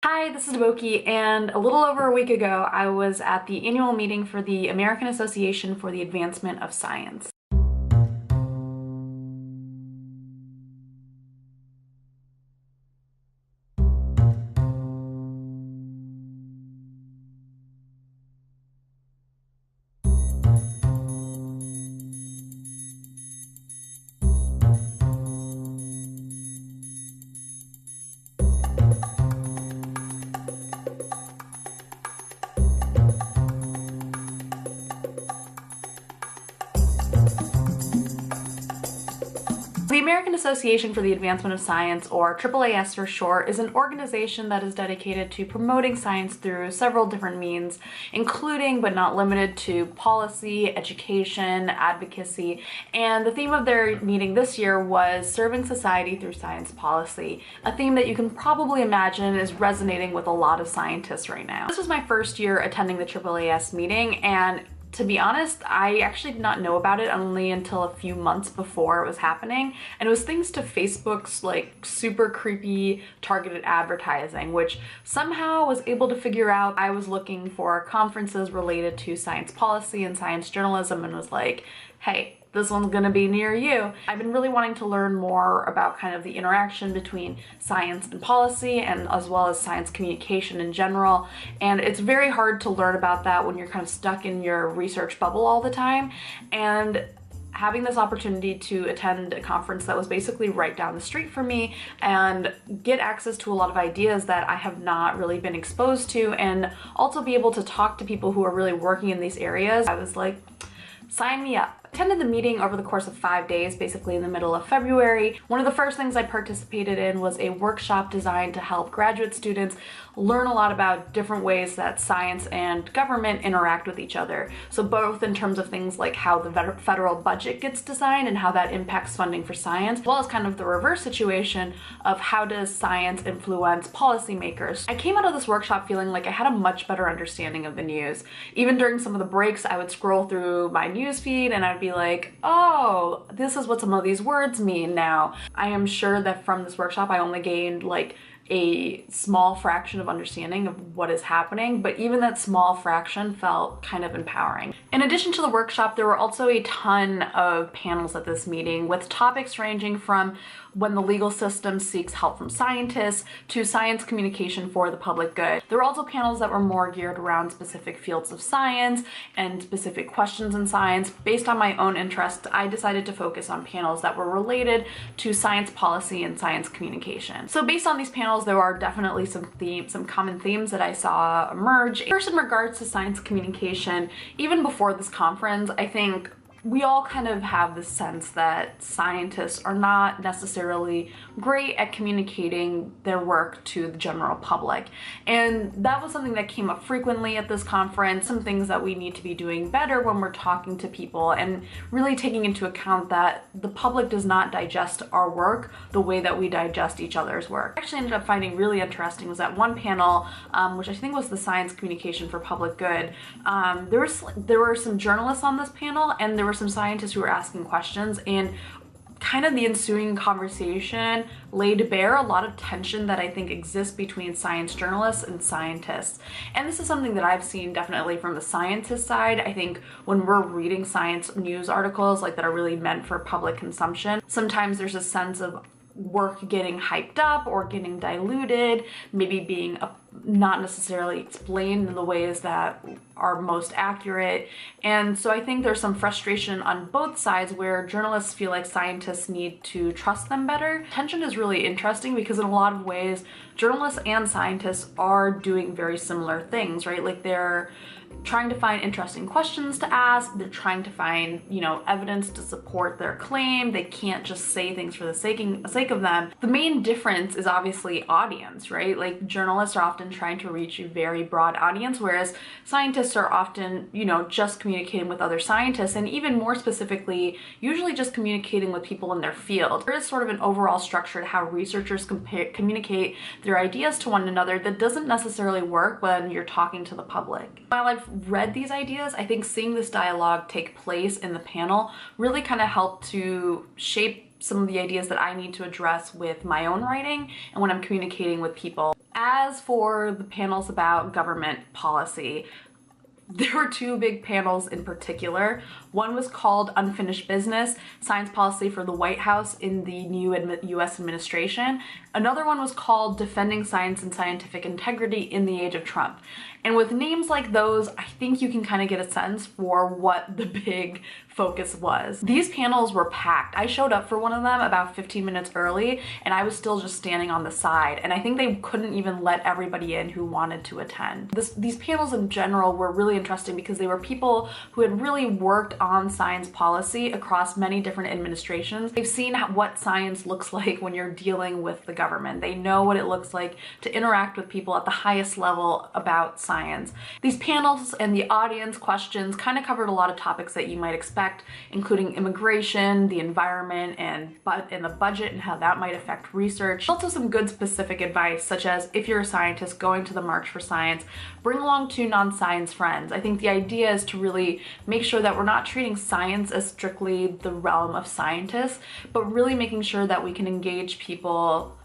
Hi, this is Boki, and a little over a week ago, I was at the annual meeting for the American Association for the Advancement of Science. The American Association for the Advancement of Science, or AAAS for short, is an organization that is dedicated to promoting science through several different means, including but not limited to policy, education, advocacy, and the theme of their meeting this year was Serving Society Through Science Policy, a theme that you can probably imagine is resonating with a lot of scientists right now. This was my first year attending the AAAS meeting, and to be honest, I actually did not know about it only until a few months before it was happening, and it was thanks to Facebook's like super creepy targeted advertising, which somehow was able to figure out I was looking for conferences related to science policy and science journalism and was like, hey, this one's gonna be near you. I've been really wanting to learn more about kind of the interaction between science and policy, and as well as science communication in general. And it's very hard to learn about that when you're kind of stuck in your research bubble all the time. And having this opportunity to attend a conference that was basically right down the street from me and get access to a lot of ideas that I have not really been exposed to, and also be able to talk to people who are really working in these areas, I was like, sign me up. Attended the meeting over the course of 5 days, basically in the middle of February. One of the first things I participated in was a workshop designed to help graduate students learn a lot about different ways that science and government interact with each other. So both in terms of things like how the federal budget gets designed and how that impacts funding for science, as well as kind of the reverse situation of how does science influence policymakers. I came out of this workshop feeling like I had a much better understanding of the news. Even during some of the breaks, I would scroll through my news feed and I'd be like, oh, this is what some of these words mean now. I am sure that from this workshop I only gained like a small fraction of understanding of what is happening, but even that small fraction felt kind of empowering. In addition to the workshop, there were also a ton of panels at this meeting with topics ranging from when the legal system seeks help from scientists to science communication for the public good. There were also panels that were more geared around specific fields of science and specific questions in science. Based on my own interest, I decided to focus on panels that were related to science policy and science communication. So based on these panels, there are definitely some common themes that I saw emerge. First, in regards to science communication, even before this conference, I think we all kind of have the sense that scientists are not necessarily great at communicating their work to the general public. And that was something that came up frequently at this conference, some things that we need to be doing better when we're talking to people, and really taking into account that the public does not digest our work the way that we digest each other's work. I actually ended up finding really interesting was that one panel, which I think was the science communication for public good, there were some journalists on this panel, and there were some scientists who were asking questions, and kind of the ensuing conversation laid bare a lot of tension that I think exists between science journalists and scientists. And this is something that I've seen definitely from the scientist side. I think when we're reading science news articles like that are really meant for public consumption, sometimes there's a sense of work getting hyped up or getting diluted, maybe being not necessarily explained in the ways that are most accurate. And so I think there's some frustration on both sides where journalists feel like scientists need to trust them better. Tension is really interesting because in a lot of ways, journalists and scientists are doing very similar things, right? Like they're trying to find interesting questions to ask. They're trying to find, evidence to support their claim. They can't just say things for the sake of them. The main difference is obviously audience, right? Like journalists are often trying to reach a very broad audience, whereas scientists are often, just communicating with other scientists, and even more specifically, usually just communicating with people in their field. There is sort of an overall structure to how researchers communicate their ideas to one another that doesn't necessarily work when you're talking to the public. While I've read these ideas, I think seeing this dialogue take place in the panel really kind of helped to shape some of the ideas that I need to address with my own writing and when I'm communicating with people. As for the panels about government policy, there were two big panels in particular. One was called Unfinished Business, Science Policy for the White House in the new US administration. Another one was called Defending Science and Scientific Integrity in the Age of Trump. And with names like those, I think you can kind of get a sense for what the big focus was. These panels were packed. I showed up for one of them about 15 minutes early, and I was still just standing on the side. And I think they couldn't even let everybody in who wanted to attend. These panels in general were really interesting because they were people who had really worked on science policy across many different administrations. They've seen what science looks like when you're dealing with the government. They know what it looks like to interact with people at the highest level about science. These panels and the audience questions kind of covered a lot of topics that you might expect, including immigration, the environment, and the budget and how that might affect research. Also some good specific advice, such as if you're a scientist going to the March for Science, bring along two non-science friends. I think the idea is to really make sure that we're not treating science as strictly the realm of scientists, but really making sure that we can engage people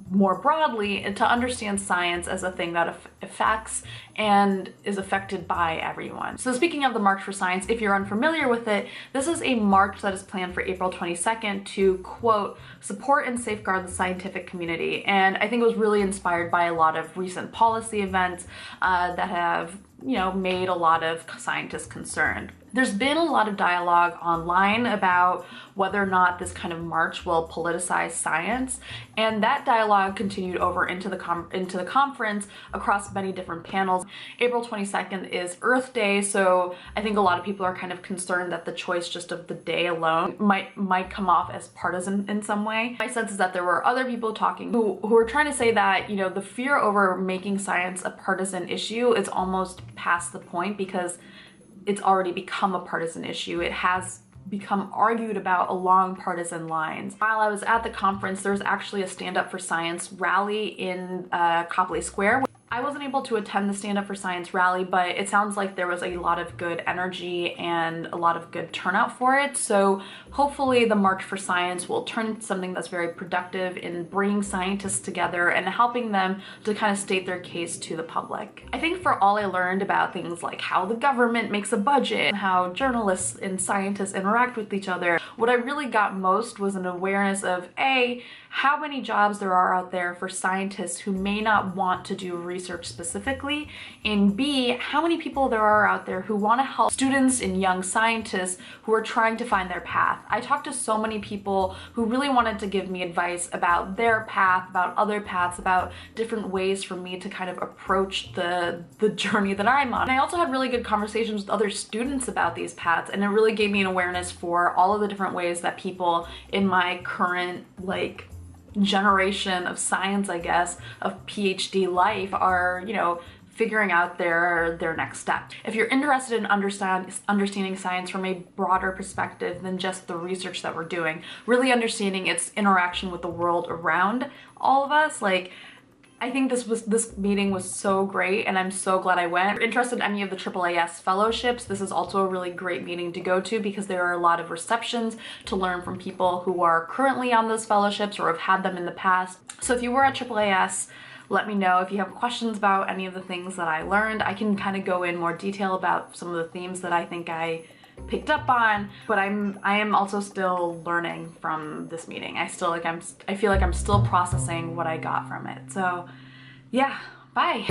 more broadly and to understand science as a thing that affects and is affected by everyone. So speaking of the March for Science, if you're unfamiliar with it, this is a march that is planned for April 22nd to, quote, support and safeguard the scientific community. And I think it was really inspired by a lot of recent policy events that have, made a lot of scientists concerned. There's been a lot of dialogue online about whether or not this kind of march will politicize science, and that dialogue continued over into the conference across many different panels. April 22nd is Earth Day, so I think a lot of people are kind of concerned that the choice just of the day alone might come off as partisan in some way. My sense is that there were other people talking who were trying to say that, the fear over making science a partisan issue is almost past the point because it's already become a partisan issue. It has become argued about along partisan lines. While I was at the conference, there was actually a Stand Up for Science rally in Copley Square. I wasn't able to attend the Stand Up for Science rally, but it sounds like there was a lot of good energy and a lot of good turnout for it. So hopefully the March for Science will turn into something that's very productive in bringing scientists together and helping them to kind of state their case to the public. I think for all I learned about things like how the government makes a budget and how journalists and scientists interact with each other, what I really got most was an awareness of A, how many jobs there are out there for scientists who may not want to do research specifically, and B, how many people there are out there who want to help students and young scientists who are trying to find their path. I talked to so many people who really wanted to give me advice about their path, about other paths, about different ways for me to kind of approach the journey that I'm on. And I also had really good conversations with other students about these paths, and it really gave me an awareness for all of the different ways that people in my current, generation of science, I guess, of PhD life are, figuring out their next step. If you're interested in understanding science from a broader perspective than just the research that we're doing, really understanding its interaction with the world around all of us, I think this meeting was so great, and I'm so glad I went. If you're interested in any of the AAAS fellowships, this is also a really great meeting to go to because there are a lot of receptions to learn from people who are currently on those fellowships or have had them in the past. So if you were at AAAS, let me know. If you have questions about any of the things that I learned, I can kind of go in more detail about some of the themes that I think I picked up on, but I am also still learning from this meeting. I feel like I'm still processing what I got from it. So yeah, bye.